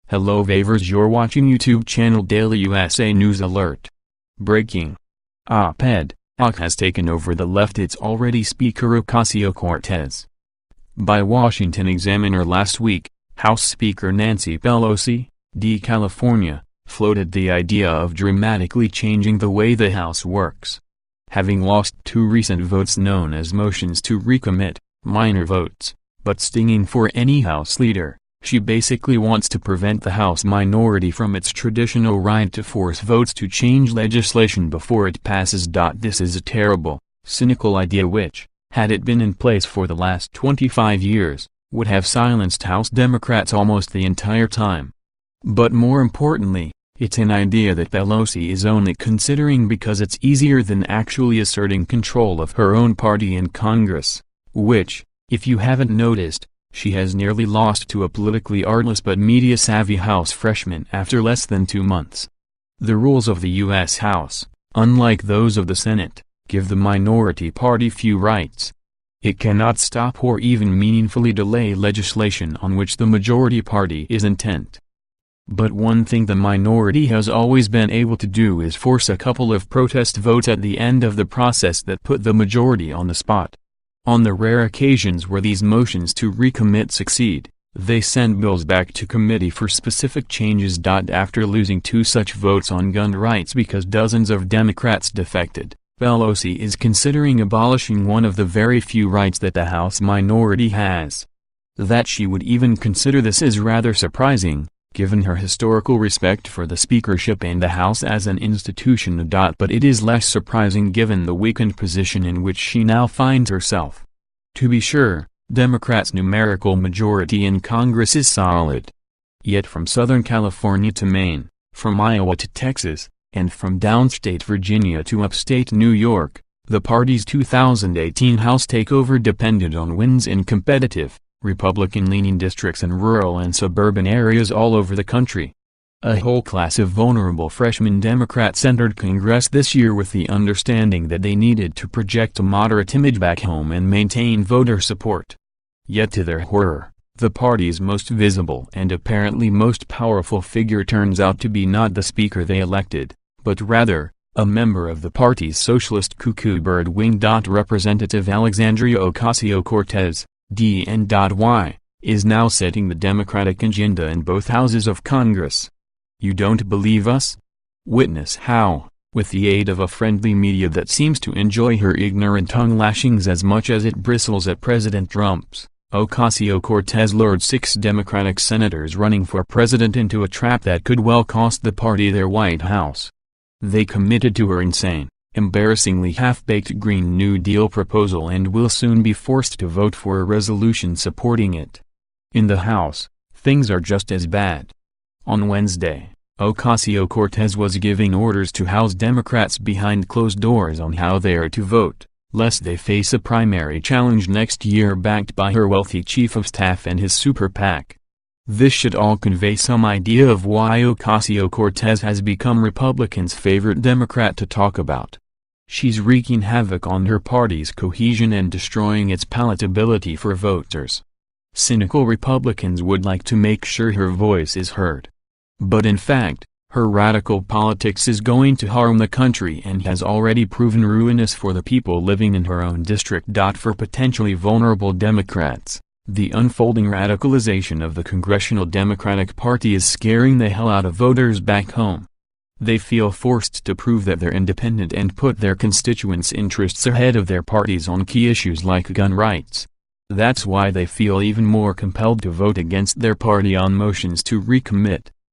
Hello Vavers, you're watching YouTube channel Daily USA News Alert. Breaking. Op-ed, AOC has taken over the left its already Speaker Ocasio-Cortez. By Washington Examiner last week, House Speaker Nancy Pelosi, D. California, floated the idea of dramatically changing the way the House works. Having lost two recent votes known as motions to recommit, minor votes, but stinging for any House leader, she basically wants to prevent the House minority from its traditional right to force votes to change legislation before it passes. This is a terrible, cynical idea which, had it been in place for the last 25 years, would have silenced House Democrats almost the entire time. But more importantly, it's an idea that Pelosi is only considering because it's easier than actually asserting control of her own party in Congress, which, if you haven't noticed, she has nearly lost to a politically artless but media-savvy House freshman after less than 2 months. The rules of the U.S. House, unlike those of the Senate, give the minority party few rights. It cannot stop or even meaningfully delay legislation on which the majority party is intent. But one thing the minority has always been able to do is force a couple of protest votes at the end of the process that put the majority on the spot. On the rare occasions where these motions to recommit succeed, they send bills back to committee for specific changes. After losing 2 such votes on gun rights because dozens of Democrats defected, Pelosi is considering abolishing one of the very few rights that the House minority has. That she would even consider this is rather surprising, given her historical respect for the speakership and the House as an institution. But it is less surprising given the weakened position in which she now finds herself. To be sure, Democrats' numerical majority in Congress is solid. Yet from Southern California to Maine, from Iowa to Texas, and from downstate Virginia to upstate New York, the party's 2018 House takeover depended on wins in competitive, Republican-leaning districts in rural and suburban areas all over the country. A whole class of vulnerable freshman Democrats entered Congress this year with the understanding that they needed to project a moderate image back home and maintain voter support. Yet to their horror, the party's most visible and apparently most powerful figure turns out to be not the speaker they elected, but rather, a member of the party's socialist cuckoo bird wing. Representative Alexandria Ocasio-Cortez, DNY, is now setting the Democratic agenda in both houses of Congress. You don't believe us? Witness how, with the aid of a friendly media that seems to enjoy her ignorant tongue lashings as much as it bristles at President Trump's, Ocasio-Cortez lured 6 Democratic senators running for president into a trap that could well cost the party their White House. They committed to her insane, embarrassingly half-baked Green New Deal proposal and will soon be forced to vote for a resolution supporting it. In the House, things are just as bad. On Wednesday, Ocasio-Cortez was giving orders to House Democrats behind closed doors on how they are to vote, lest they face a primary challenge next year backed by her wealthy chief of staff and his super PAC. This should all convey some idea of why Ocasio-Cortez has become Republicans' favorite Democrat to talk about. She's wreaking havoc on her party's cohesion and destroying its palatability for voters. Cynical Republicans would like to make sure her voice is heard. But in fact, her radical politics is going to harm the country and has already proven ruinous for the people living in her own district. For potentially vulnerable Democrats, the unfolding radicalization of the Congressional Democratic Party is scaring the hell out of voters back home. They feel forced to prove that they're independent and put their constituents' interests ahead of their parties on key issues like gun rights. That's why they feel even more compelled to vote against their party on motions to recommit.